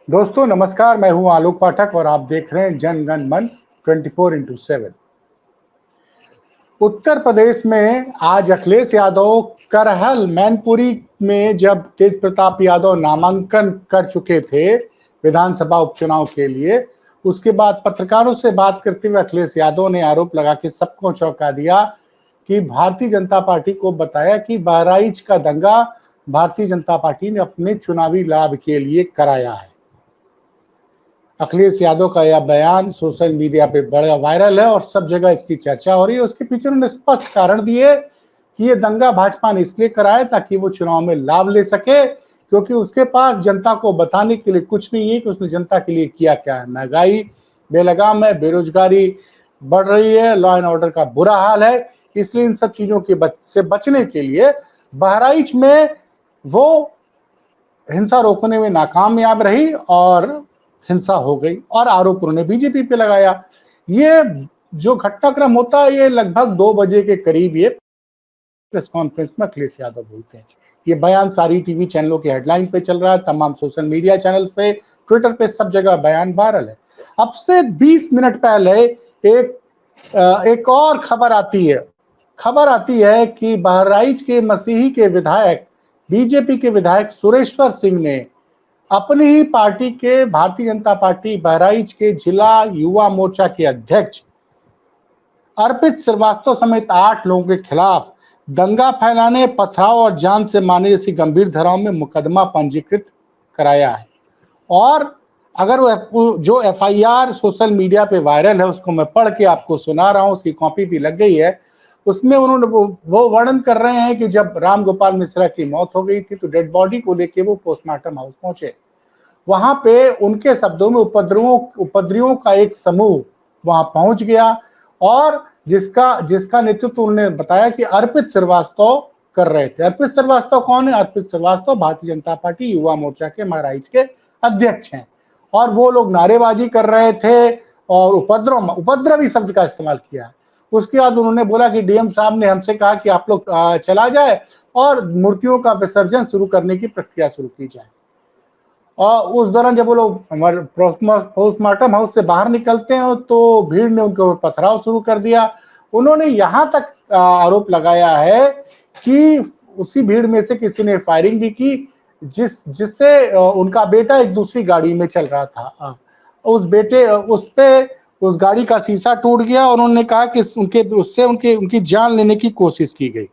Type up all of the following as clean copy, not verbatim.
दोस्तों नमस्कार, मैं हूं आलोक पाठक और आप देख रहे हैं जन गण मन 24/7। उत्तर प्रदेश में आज अखिलेश यादव करहल मैनपुरी में जब तेज प्रताप यादव नामांकन कर चुके थे विधानसभा उपचुनाव के लिए, उसके बाद पत्रकारों से बात करते हुए अखिलेश यादव ने आरोप लगा के सबको चौंका दिया कि भारतीय जनता पार्टी को बताया कि बहराइच का दंगा भारतीय जनता पार्टी ने अपने चुनावी लाभ के लिए कराया है। अखिलेश यादव का यह बयान सोशल मीडिया पे बड़ा वायरल है और सब जगह इसकी चर्चा हो रही है। उसके पीछे उन्होंने स्पष्ट कारण दिए कि ये दंगा भाजपा ने इसलिए कराया ताकि वो चुनाव में लाभ ले सके, क्योंकि उसके पास जनता को बताने के लिए कुछ नहीं है कि उसने जनता के लिए किया क्या है। महंगाई बेलगाम है, बेरोजगारी बढ़ रही है, लॉ एंड ऑर्डर का बुरा हाल है, इसलिए इन सब चीजों के से बचने के लिए बहराइच में वो हिंसा रोकने में नाकामयाब रही और हिंसा हो गई और आरोप उन्होंने बीजेपी पे लगाया। ये जो घटनाक्रम होता है ये लगभग 2 बजे के करीब ये प्रेस कॉन्फ्रेंस में अखिलेश यादव बोलते हैं। ये बयान सारी टीवी चैनलों के हेडलाइन पे चल रहा है, तमाम सोशल मीडिया चैनल पे, ट्विटर पे, सब जगह बयान वायरल है। अब से 20 मिनट पहले एक और खबर आती है कि बहराइच के मसीही के विधायक, बीजेपी के विधायक सुरेश्वर सिंह ने अपनी ही पार्टी के भारतीय जनता पार्टी बहराइच के जिला युवा मोर्चा के अध्यक्ष अर्पित श्रीवास्तव समेत 8 लोगों के खिलाफ दंगा फैलाने, पथराव और जान से मारने जैसी गंभीर धाराओं में मुकदमा पंजीकृत कराया है। और अगर वो जो एफआईआर सोशल मीडिया पे वायरल है उसको मैं पढ़ के आपको सुना रहा हूं, उसकी कॉपी भी लग गई है। उसमें उन्होंने वो वर्णन कर रहे हैं कि जब राम गोपाल मिश्रा की मौत हो गई थी तो डेड बॉडी को लेके वो पोस्टमार्टम हाउस पहुंचे। वहां पे उनके शब्दों में उपद्रवियों का एक समूह वहां पहुंच गया और जिसका नेतृत्व उन्होंने बताया कि अर्पित श्रीवास्तव कर रहे थे। अर्पित श्रीवास्तव कौन है? अर्पित श्रीवास्तव भारतीय जनता पार्टी युवा मोर्चा के बहराइच के अध्यक्ष हैं और वो लोग नारेबाजी कर रहे थे और उपद्रवी शब्द का इस्तेमाल किया। उसके बाद उन्होंने बोला कि डीएम साहब ने हमसे कहा कि आप लोग चला जाए और मूर्तियों का विसर्जन शुरू करने की प्रक्रिया शुरू की जाए। और उस दौरान जब वो लोग हमारे पोस्टमार्टम हाउस से बाहर निकलते हैं तो भीड़ ने उनके ऊपर पथराव शुरू कर दिया। उन्होंने यहां तक आरोप लगाया है कि उसी भीड़ में से किसी ने फायरिंग भी की जिससे उनका बेटा एक दूसरी गाड़ी में चल रहा था। उस गाड़ी का शीशा टूट गया और उन्होंने कहा कि उनकी जान लेने की कोशिश की गई।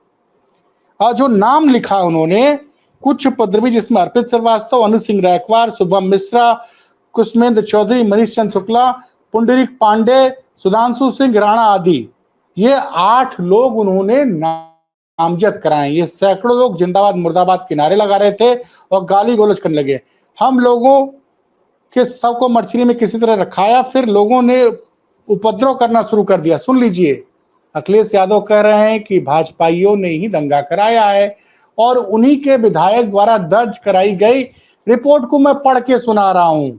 और जो नाम लिखा उन्होंने कुछ उपद्रवी, जिसमें अर्पित श्रीवास्तव, अनु सिंह रैकवार, शुभम मिश्रा, कुशमेंद्र चौधरी, मनीष चंद्र शुक्ला, पुंडरीक पांडे, सुधांशु सिंह राणा आदि, ये 8 लोग उन्होंने नामजद कराए। ये सैकड़ों लोग जिंदाबाद मुर्दाबाद के नारे लगा रहे थे और गाली गलौज करने लगे। हम लोगों के सबको मछली में किसी तरह रखाया, फिर लोगों ने उपद्रव करना शुरू कर दिया। सुन लीजिए, अखिलेश यादव कह रहे हैं कि भाजपाइयों ने ही दंगा कराया है और उन्हीं के विधायक द्वारा दर्ज कराई गई रिपोर्ट को मैं पढ़ के सुना रहा हूं।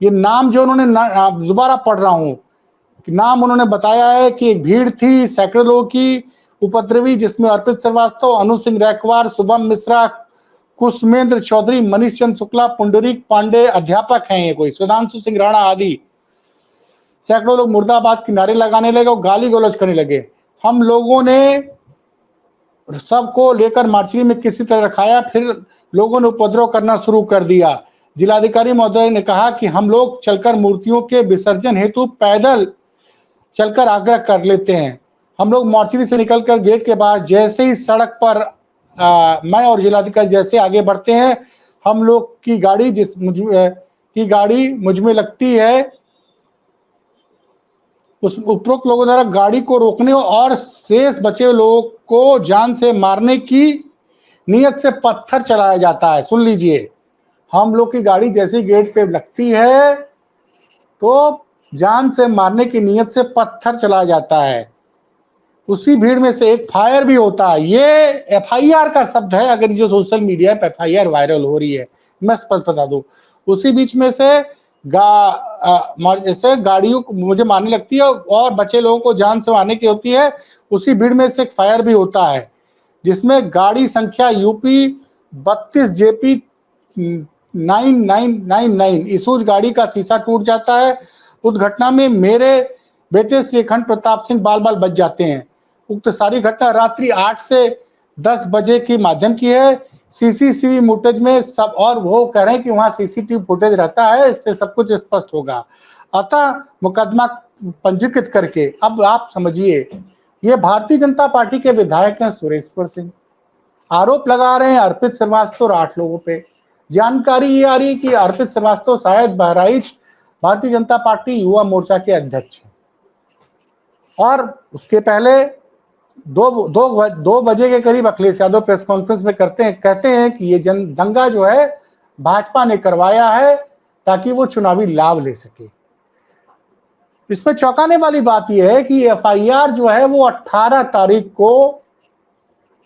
ये नाम जो उन्होंने दोबारा पढ़ रहा हूं, नाम उन्होंने बताया है कि एक भीड़ थी सैकड़ों लोगों की उपद्रवी, जिसमें अर्पित श्रीवास्तव, अनु सिंह रैकवार, शुभम मिश्रा, कुशमेंद्र चौधरी, मनीष चंद्र शुक्ला, पुंडरीक पांडे अध्यापक हैं, ये कोई सुधांशु सिंह राणा आदि। सैकड़ों लोग मुर्दाबाद के नारे लगाने लगे और गाली गलौज करने लगे। हम लोगों ने सबको लेकर मार्चरी में किसी तरह रखाया, फिर लोगों ने उपद्रव करना शुरू कर दिया। जिलाधिकारी महोदय ने कहा कि हम लोग चलकर मूर्तियों के विसर्जन हेतु पैदल चलकर आग्रह कर लेते हैं। हम लोग मार्चरी से निकलकर गेट के बाहर जैसे ही सड़क पर मैं और जिलाधिकारी जैसे आगे बढ़ते हैं, हम लोग की गाड़ी मुझ में लगती है। उस उपरोक्त लोगों द्वारा गाड़ी को रोकने और शेष बचे लोगों को जान से मारने की नियत से पत्थर चलाया जाता है। सुन लीजिए, हम लोग की गाड़ी जैसी गेट पे लगती है तो जान से मारने की नियत से पत्थर चलाया जाता है। उसी भीड़ में से एक फायर भी होता है। ये एफआईआर का शब्द है, अगर जो सोशल मीडिया पे एफआईआर वायरल हो रही है, मैं स्पष्ट बता दूं। उसी बीच में से जैसे गाड़ियों को मुझे मारने लगती है और बचे लोगों को जान से मारने की होती है, उसी भीड़ में से एक फायर भी होता है जिसमें गाड़ी संख्या यूपी 32 जेपी 9999 इसूज गाड़ी का शीशा टूट जाता है। उस घटना में मेरे बेटे श्रीखंड प्रताप सिंह बाल बाल बच जाते हैं। उक्त सारी घटना रात्रि 8 से 10 बजे के माध्यम की है। सीसीटीवी फुटेज में सब, और वो कह रहे हैं कि वहां सीसीटीवी फुटेज रहता है, इससे सब कुछ स्पष्ट होगा। अतः मुकदमा पंजीकृत करके अब आप समझिए, ये भारतीय जनता पार्टी के विधायक हैं सुरेश्वर सिंह, आरोप लगा रहे हैं अर्पित श्रीवास्तव और 8 लोगों पे। जानकारी ये आ रही है कि अर्पित श्रीवास्तव शायद बहराइच भारतीय जनता पार्टी युवा मोर्चा के अध्यक्ष हैं, और उसके पहले दो बजे के करीब अखिलेश यादव प्रेस कॉन्फ्रेंस में कहते हैं कि ये दंगा जो है भाजपा ने करवाया है ताकि वो चुनावी लाभ ले सके। इसमें चौंकाने वाली बात यह है कि एफआईआर जो है वो 18 तारीख को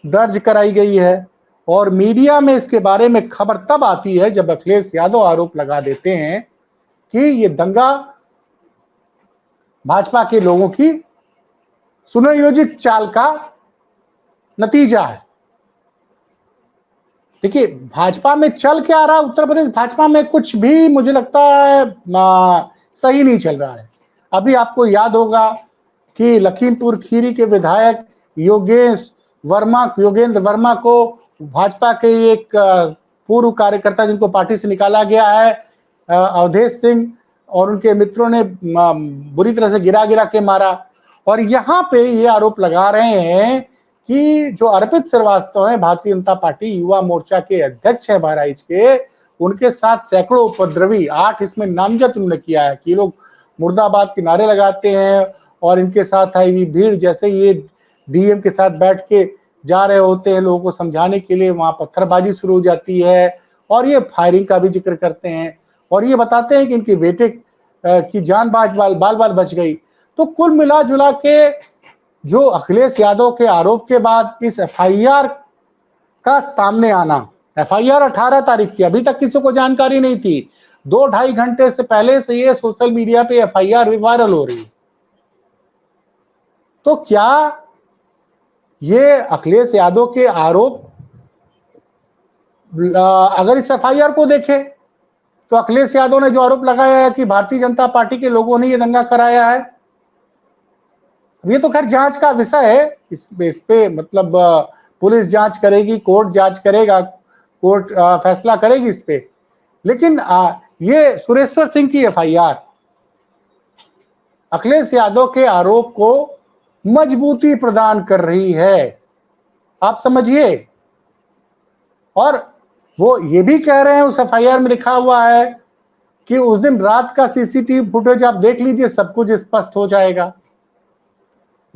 दर्ज कराई गई है, और मीडिया में इसके बारे में खबर तब आती है जब अखिलेश यादव आरोप लगा देते हैं कि ये दंगा भाजपा के लोगों की सुनियोजित चाल का नतीजा है। देखिए, भाजपा में चल क्या रहा है, उत्तर प्रदेश भाजपा में कुछ भी मुझे लगता है सही नहीं चल रहा है। अभी आपको याद होगा कि लखीमपुर खीरी के विधायक योगेंद्र वर्मा को भाजपा के एक पूर्व कार्यकर्ता जिनको पार्टी से निकाला गया है, अवधेश सिंह और उनके मित्रों ने बुरी तरह से गिरा के मारा। और यहाँ पे ये आरोप लगा रहे हैं कि जो अर्पित श्रीवास्तव हैं, भारतीय जनता पार्टी युवा मोर्चा के अध्यक्ष हैं बहराइच के, उनके साथ सैकड़ों उपद्रवी, 8 इसमें नामजद उन्होंने किया है कि लोग मुर्दाबाद के नारे लगाते हैं, और इनके साथ आई हुई भीड़ जैसे ये डीएम के साथ बैठ के जा रहे होते हैं लोगों को समझाने के लिए, वहां पत्थरबाजी शुरू हो जाती है, और ये फायरिंग का भी जिक्र करते हैं, और ये बताते हैं कि इनके बेटे की जान बाल बाल बच गई। तो कुल मिला जुला के जो अखिलेश यादव के आरोप के बाद इस एफआईआर का सामने आना, एफआईआर 18 तारीख की, अभी तक किसी को जानकारी नहीं थी, 2-2.5 घंटे से पहले से ये सोशल मीडिया पे एफआईआर वायरल हो रही है। तो क्या ये अखिलेश यादव के आरोप, अगर इस एफआईआर को देखें तो अखिलेश यादव ने जो आरोप लगाया है कि भारतीय जनता पार्टी के लोगों ने ये दंगा कराया है, ये तो खैर जांच का विषय है, इस पे मतलब पुलिस जांच करेगी, कोर्ट जांच करेगा, कोर्ट फैसला करेगी इस पे। लेकिन ये सुरेश्वर सिंह की एफआईआर अखिलेश यादव के आरोप को मजबूती प्रदान कर रही है, आप समझिए। और वो ये भी कह रहे हैं, उस एफआईआर में लिखा हुआ है कि उस दिन रात का सीसीटीवी फुटेज आप देख लीजिए, सब कुछ स्पष्ट हो जाएगा।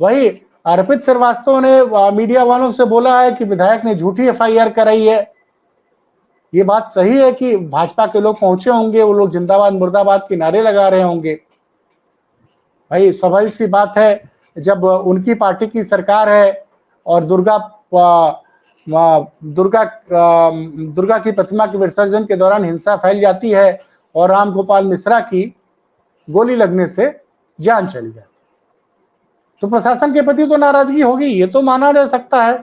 वही अर्पित श्रीवास्तव ने मीडिया वालों से बोला है कि विधायक ने झूठी एफआईआर कराई है। ये बात सही है कि भाजपा के लोग पहुंचे होंगे, वो लोग जिंदाबाद मुर्दाबाद के नारे लगा रहे होंगे। भाई स्वाभाविक सी बात है, जब उनकी पार्टी की सरकार है और दुर्गा की प्रतिमा के विसर्जन के दौरान हिंसा फैल जाती है और राम गोपाल मिश्रा की गोली लगने से जान चली जाती, तो प्रशासन के प्रति तो नाराजगी होगी, ये तो माना जा सकता है।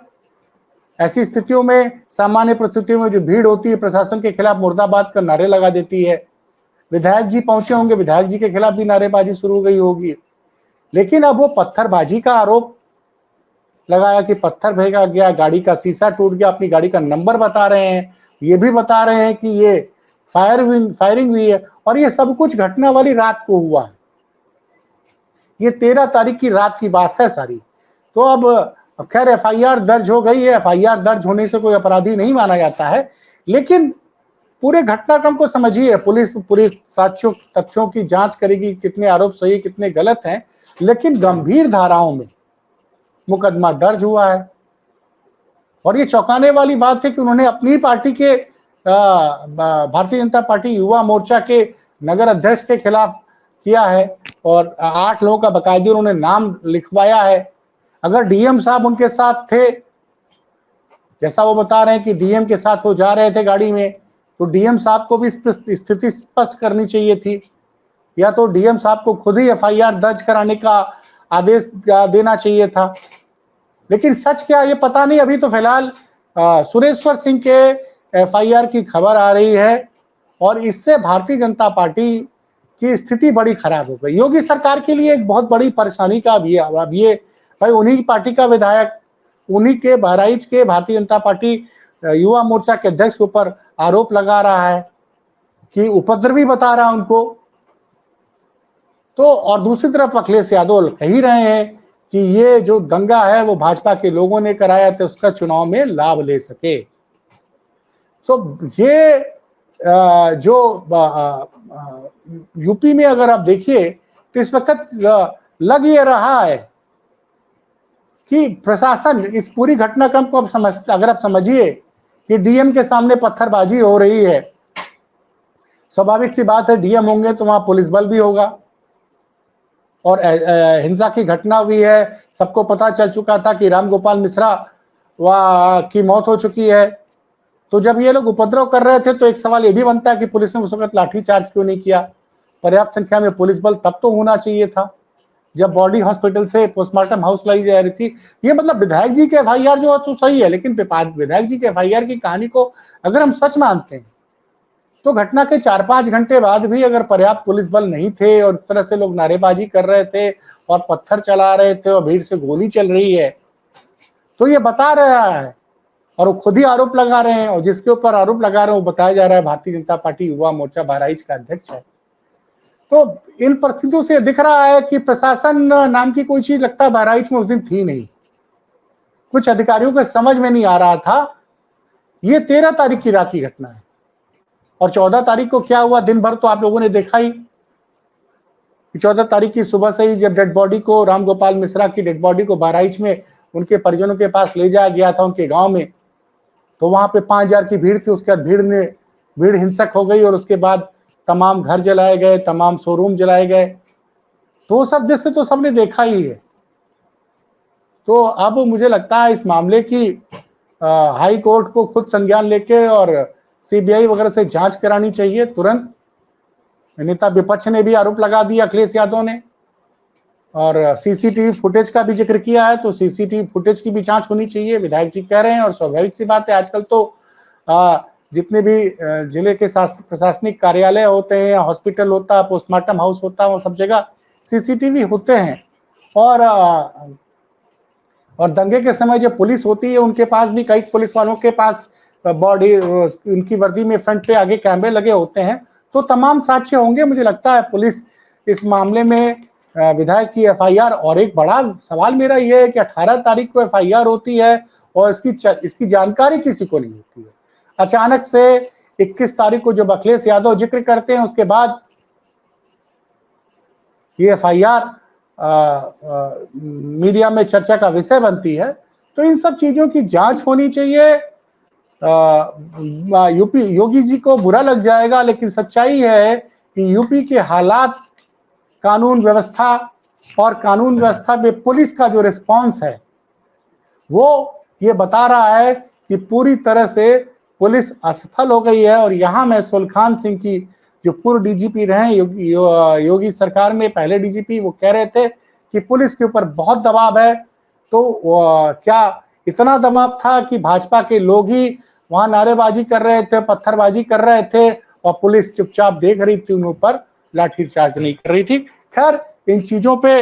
ऐसी स्थितियों में, सामान्य परिस्थितियों में जो भीड़ होती है प्रशासन के खिलाफ मुर्दाबाद का नारे लगा देती है। विधायक जी पहुंचे होंगे, विधायक जी के खिलाफ भी नारेबाजी शुरू हो गई होगी। लेकिन अब वो पत्थरबाजी का आरोप लगाया कि पत्थर फेंका गया, गाड़ी का शीशा टूट गया, अपनी गाड़ी का नंबर बता रहे हैं, ये भी बता रहे हैं कि ये फायरिंग हुई है, और ये सब कुछ घटना वाली रात को हुआ है। ये 13 तारीख की रात की बात है सारी। तो अब खैर एफआईआर दर्ज हो गई है, एफआईआर दर्ज होने से कोई अपराधी नहीं माना जाता है, लेकिन पूरे घटनाक्रम को समझिए। पुलिस पूरी साक्ष्यों तथ्यों की जांच करेगी, कितने आरोप सही कितने गलत हैं, लेकिन गंभीर धाराओं में मुकदमा दर्ज हुआ है। और ये चौंकाने वाली बात है कि उन्होंने अपनी पार्टी के भारतीय जनता पार्टी युवा मोर्चा के नगर अध्यक्ष के खिलाफ किया है, और 8 लोगों का बाकायदे उन्होंने नाम लिखवाया है। अगर डीएम साहब उनके साथ थे, जैसा वो बता रहे हैं कि डीएम के साथ वो जा रहे थे गाड़ी में, तो डीएम साहब को भी स्थिति स्पष्ट करनी चाहिए थी, या तो डीएम साहब को खुद ही एफआईआर दर्ज कराने का आदेश देना चाहिए था। लेकिन सच क्या ये पता नहीं। अभी तो फिलहाल सुरेश्वर सिंह के एफआईआर की खबर आ रही है, और इससे भारतीय जनता पार्टी की स्थिति बड़ी खराब हो गई। योगी सरकार के लिए एक बहुत बड़ी परेशानी का भी है। अब ये भाई उन्हीं की पार्टी का विधायक, उन्हीं के बहराइच के भारतीय जनता पार्टी युवा मोर्चा के अध्यक्ष के ऊपर आरोप लगा रहा है कि उपद्रवी बता रहा है उनको। तो और दूसरी तरफ अखिलेश यादव कह ही रहे हैं कि ये जो दंगा है वो भाजपा के लोगों ने कराया तो उसका चुनाव में लाभ ले सके। तो ये जो यूपी में अगर आप देखिए तो इस वक्त लग ये रहा है कि प्रशासन इस पूरी घटनाक्रम को अगर आप समझिए कि डीएम के सामने पत्थरबाजी हो रही है, स्वाभाविक सी बात है डीएम होंगे तो वहां पुलिस बल भी होगा और हिंसा की घटना हुई है। सबको पता चल चुका था कि रामगोपाल मिश्रा की मौत हो चुकी है। तो जब ये लोग उपद्रव कर रहे थे तो एक सवाल ये भी बनता है कि पुलिस ने उस वक्त लाठीचार्ज क्यों नहीं किया। पर्याप्त संख्या में पुलिस बल तब तो होना चाहिए था जब बॉडी हॉस्पिटल से पोस्टमार्टम हाउस लाई जा रही थी। ये मतलब विधायक जी के एफआईआर जो है तो सही है, लेकिन विधायक जी के एफआईआर की कहानी को अगर हम सच मानते हैं तो घटना के 4-5 घंटे बाद भी अगर पर्याप्त पुलिस बल नहीं थे और इस तरह से लोग नारेबाजी कर रहे थे और पत्थर चला रहे थे और भीड़ से गोली चल रही है, तो ये बता रहा है और वो खुद ही आरोप लगा रहे हैं और जिसके ऊपर आरोप लगा रहे हैं वो बताया जा रहा है भारतीय जनता पार्टी युवा मोर्चा बहराइच का अध्यक्ष है। तो इन परिस्थितियों से दिख रहा है कि प्रशासन नाम की कोई चीज लगता है बहराइच में उस दिन थी नहीं। कुछ अधिकारियों को समझ में नहीं आ रहा था। ये 13 तारीख की रात की घटना है और 14 तारीख को क्या हुआ दिन भर तो आप लोगों ने देखा ही। 14 तारीख की सुबह से ही जब डेड बॉडी को, रामगोपाल मिश्रा की डेड बॉडी को बहराइच में उनके परिजनों के पास ले जाया गया था उनके गांव में, तो वहां पे 5000 की भीड़ थी। उसके बाद भीड़ हिंसक हो गई और उसके बाद तमाम घर जलाए गए, तमाम शोरूम जलाए गए। तो सब दृश्य तो सबने देखा ही है। तो अब मुझे लगता है इस मामले की हाई कोर्ट को खुद संज्ञान लेके और सीबीआई वगैरह से जांच करानी चाहिए तुरंत। नेता विपक्ष ने भी आरोप लगा दिया अखिलेश यादव ने और सीसीटीवी फुटेज का भी जिक्र किया है, तो सीसीटीवी फुटेज की भी जांच होनी चाहिए विधायक जी कह रहे हैं। और स्वाभाविक सी बात है आजकल तो जितने भी जिले के प्रशासनिक कार्यालय होते हैं, हॉस्पिटल होता है, पोस्टमार्टम हाउस होता है, वो सब जगह सीसीटीवी होते हैं। और दंगे के समय जो पुलिस होती है उनके पास भी, कई पुलिस वालों के पास बॉडी उनकी वर्दी में फ्रंट पे आगे कैमरे लगे होते हैं, तो तमाम साक्ष्य होंगे। मुझे लगता है पुलिस इस मामले में विधायक की एफआईआर, और एक बड़ा सवाल मेरा यह है कि 18 तारीख को एफआईआर होती है और इसकी जानकारी किसी को नहीं होती है। अचानक से 21 तारीख को जब अखिलेश यादव जिक्र करते हैं उसके बाद ये एफआईआर मीडिया में चर्चा का विषय बनती है। तो इन सब चीजों की जांच होनी चाहिए। यूपी योगी जी को बुरा लग जाएगा, लेकिन सच्चाई है कि यूपी के हालात, कानून व्यवस्था और कानून व्यवस्था में पुलिस का जो रिस्पांस है वो ये बता रहा है कि पूरी तरह से पुलिस असफल हो गई है। और यहां मैं सुलखान सिंह की, जो पूर्व डीजीपी रहे योगी सरकार में पहले डीजीपी, वो कह रहे थे कि पुलिस के ऊपर बहुत दबाव है। तो क्या इतना दबाव था कि भाजपा के लोग ही वहां नारेबाजी कर रहे थे, पत्थरबाजी कर रहे थे और पुलिस चुपचाप देख रही थी, उन ऊपर लाठीचार्ज नहीं कर रही थी। खैर, इन चीजों पे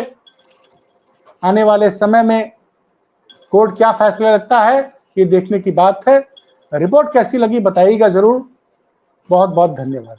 आने वाले समय में कोर्ट क्या फैसला लगता है ये देखने की बात है। रिपोर्ट कैसी लगी बताइएगा जरूर। बहुत बहुत धन्यवाद।